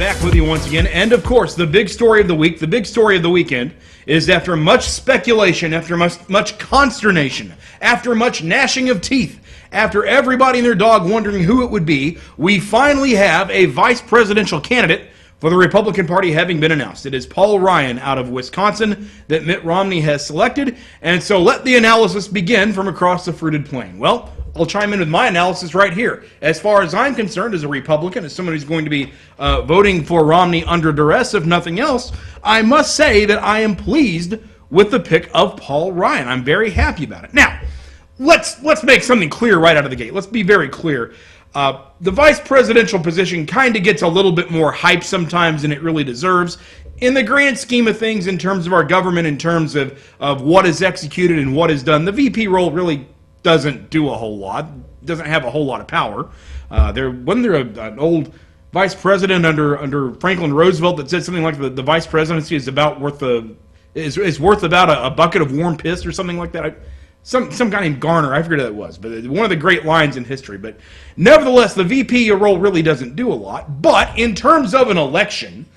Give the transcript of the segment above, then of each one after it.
back with you once again. And of course, the big story of the week, the big story of the weekend, is after much speculation, after much consternation, after much gnashing of teeth, after everybody and their dog wondering who it would be, we finally have a vice presidential candidate for the Republican Party having been announced. It is Paul Ryan out of Wisconsin that Mitt Romney has selected. And so let the analysis begin from across the fruited plain. Well, I'll chime in with my analysis right here. As far as I'm concerned, as a Republican, as someone who's going to be voting for Romney under duress, if nothing else, I must say that I am pleased with the pick of Paul Ryan. I'm very happy about it. Now, let's make something clear right out of the gate. Let's be very clear. The vice presidential position kind of gets a little bit more hype sometimes than it really deserves. In the grand scheme of things, in terms of our government, in terms of what is executed and what is done, the VP role really doesn't do a whole lot, doesn't have a whole lot of power. Wasn't there an old vice president under Franklin Roosevelt that said something like the vice presidency is about worth about a bucket of warm piss or something like that? Some guy named Garner, I forget who that was, but one of the great lines in history. But nevertheless, the VP role really doesn't do a lot. But in terms of an election,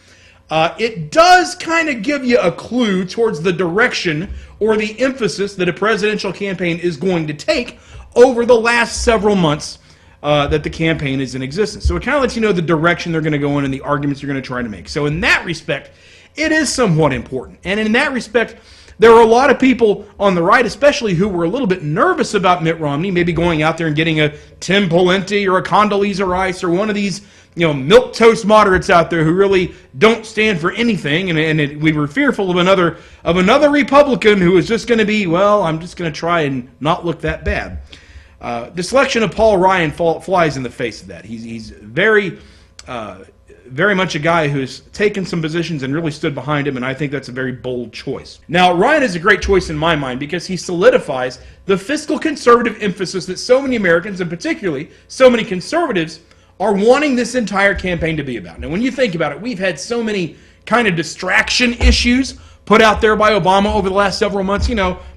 it does kind of give you a clue towards the direction or the emphasis that a presidential campaign is going to take over the last several months that the campaign is in existence. So it kind of lets you know the direction they're going to go in and the arguments they're going to try to make. So in that respect, it is somewhat important. And in that respect, there are a lot of people on the right, especially, who were a little bit nervous about Mitt Romney, maybe going out there and getting a Tim Pawlenty or a Condoleezza Rice or one of these, milquetoast moderates out there who really don't stand for anything, and we were fearful of another Republican who was just going to be, well, I'm just going to try and not look that bad. The selection of Paul Ryan flies in the face of that. He's very much a guy who's taken some positions and really stood behind him, and I think that's a very bold choice. Now, Ryan is a great choice in my mind because he solidifies the fiscal conservative emphasis that so many Americans, and particularly so many conservatives, are wanting this entire campaign to be about. Now, when you think about it, we've had so many kind of distraction issues put out there by Obama over the last several months,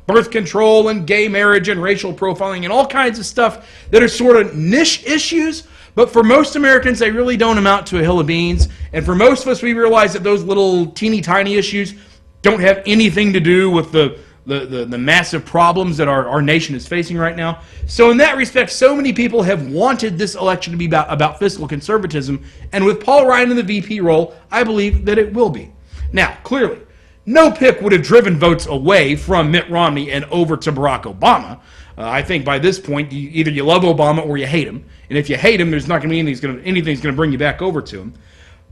birth control and gay marriage and racial profiling and all kinds of stuff that are sort of niche issues. But for most Americans, they really don't amount to a hill of beans. And for most of us, we realize that those little teeny tiny issues don't have anything to do with the massive problems that our nation is facing right now. So in that respect, so many people have wanted this election to be about fiscal conservatism. And with Paul Ryan in the VP role, I believe that it will be. Now, clearly, no pick would have driven votes away from Mitt Romney and over to Barack Obama. I think by this point, either you love Obama or you hate him. And if you hate him, there's not going to be anything that's going to bring you back over to him.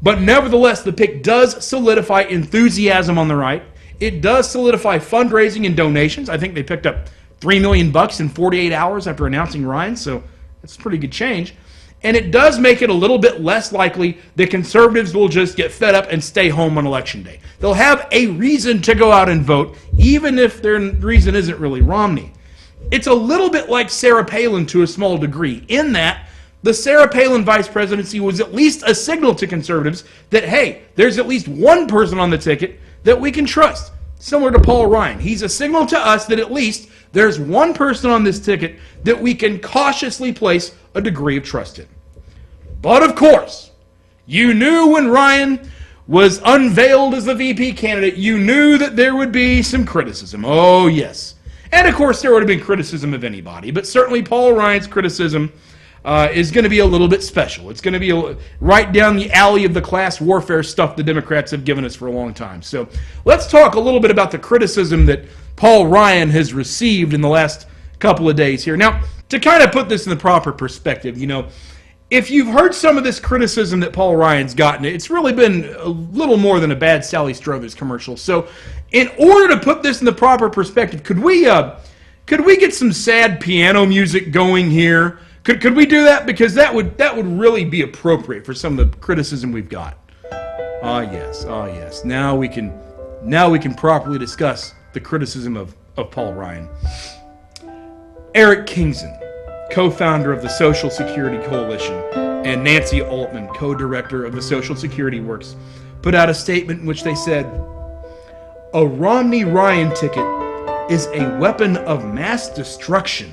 But nevertheless, the pick does solidify enthusiasm on the right. It does solidify fundraising and donations. I think they picked up $3 million in 48 hours after announcing Ryan, so that's a pretty good change. And it does make it a little bit less likely that conservatives will just get fed up and stay home on Election Day. They'll have a reason to go out and vote, even if their reason isn't really Romney. It's a little bit like Sarah Palin to a small degree, in that the Sarah Palin vice presidency was at least a signal to conservatives that, hey, there's at least one person on the ticket that we can trust. Similar to Paul Ryan. He's a signal to us that at least there's one person on this ticket that we can cautiously place a degree of trust in. But of course, you knew when Ryan was unveiled as the VP candidate, you knew that there would be some criticism. Oh, yes. And of course, there would have been criticism of anybody, but certainly Paul Ryan's criticism is going to be a little bit special. It's going to be right down the alley of the class warfare stuff the Democrats have given us for a long time. So let's talk a little bit about the criticism that Paul Ryan has received in the last couple of days here. Now, to kind of put this in the proper perspective, if you've heard some of this criticism that Paul Ryan's gotten, it's really been a little more than a bad Sally Struthers commercial. So in order to put this in the proper perspective, could we get some sad piano music going here? Could we do that? Because that would really be appropriate for some of the criticism we've got. Ah yes. Now we can properly discuss the criticism of Paul Ryan. Eric Kingson, co-founder of the Social Security Coalition, and Nancy Altman, co-director of the Social Security Works, put out a statement in which they said, "A Romney-Ryan ticket is a weapon of mass destruction,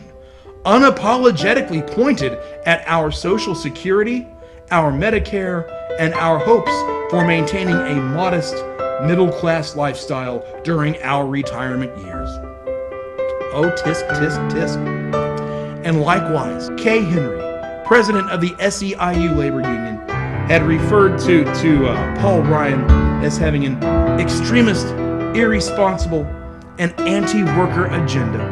unapologetically pointed at our Social Security, our Medicare, and our hopes for maintaining a modest middle-class lifestyle during our retirement years. Oh, tisk, tisk, tisk. And likewise, Kay Henry, president of the SEIU Labor Union, had referred to Paul Ryan as having an extremist, irresponsible, and anti-worker agenda.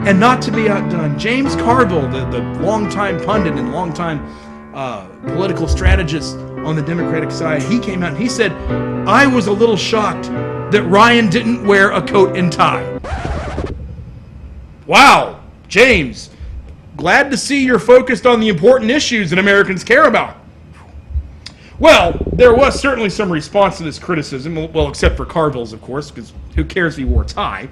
And not to be outdone, James Carville, the longtime pundit and longtime political strategist on the Democratic side, he came out and he said, I was a little shocked that Ryan didn't wear a coat and tie. Wow, James, glad to see you're focused on the important issues that Americans care about. Well, there was certainly some response to this criticism, well, except for Carville's, of course, because who cares if he wore a tie?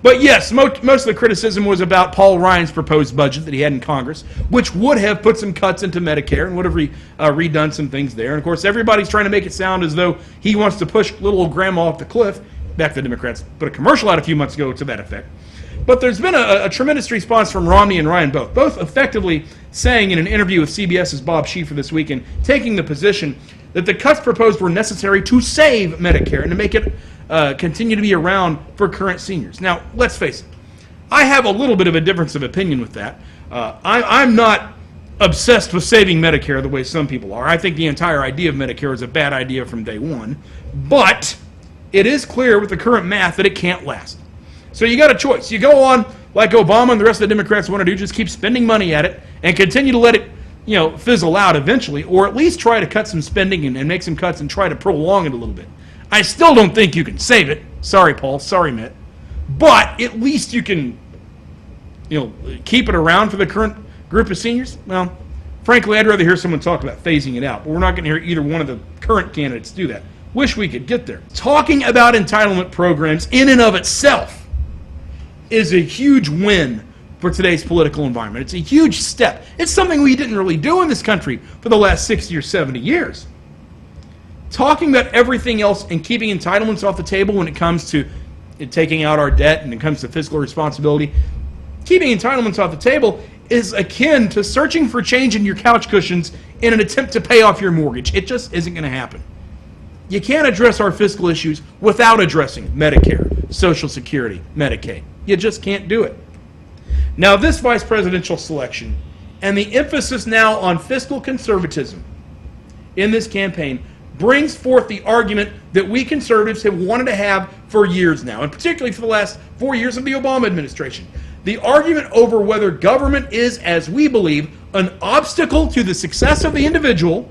But yes, most of the criticism was about Paul Ryan's proposed budget that he had in Congress, which would have put some cuts into Medicare and would have redone some things there. And of course, everybody's trying to make it sound as though he wants to push little old grandma off the cliff. Back the Democrats put a commercial out a few months ago to that effect. But there's been a tremendous response from Romney and Ryan both effectively saying in an interview with CBS's Bob Schieffer this weekend, taking the position that the cuts proposed were necessary to save Medicare and to make it continue to be around for current seniors. Now, let's face it, I have a little bit of a difference of opinion with that. I'm not obsessed with saving Medicare the way some people are. I think the entire idea of Medicare is a bad idea from day one. But it is clear with the current math that it can't last. So you got a choice. You go on like Obama and the rest of the Democrats want to do, just keep spending money at it and continue to let it fizzle out eventually, or at least try to cut some spending and make some cuts and try to prolong it a little bit. I still don't think you can save it. Sorry, Paul. Sorry, Mitt. But at least you can, keep it around for the current group of seniors. Well, frankly, I'd rather hear someone talk about phasing it out, but we're not going to hear either one of the current candidates do that. Wish we could get there. Talking about entitlement programs in and of itself is a huge win for today's political environment. It's a huge step. It's something we didn't really do in this country for the last 60 or 70 years. Talking about everything else and keeping entitlements off the table when it comes to taking out our debt and it comes to fiscal responsibility, keeping entitlements off the table is akin to searching for change in your couch cushions in an attempt to pay off your mortgage. It just isn't going to happen. You can't address our fiscal issues without addressing Medicare, Social Security, Medicaid. You just can't do it. Now, this vice presidential selection and the emphasis now on fiscal conservatism in this campaign brings forth the argument that we conservatives have wanted to have for years now, and particularly for the last 4 years of the Obama administration. The argument over whether government is, as we believe, an obstacle to the success of the individual,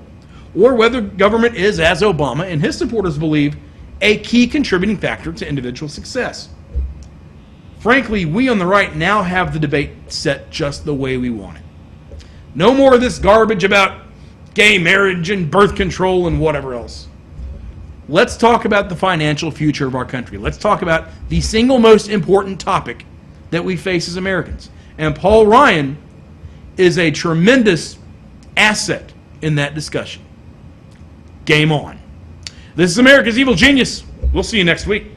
or whether government is, as Obama and his supporters believe, a key contributing factor to individual success. Frankly, we on the right now have the debate set just the way we want it. No more of this garbage about gay marriage and birth control and whatever else. Let's talk about the financial future of our country. Let's talk about the single most important topic that we face as Americans. And Paul Ryan is a tremendous asset in that discussion. Game on. This is America's Evil Genius. We'll see you next week.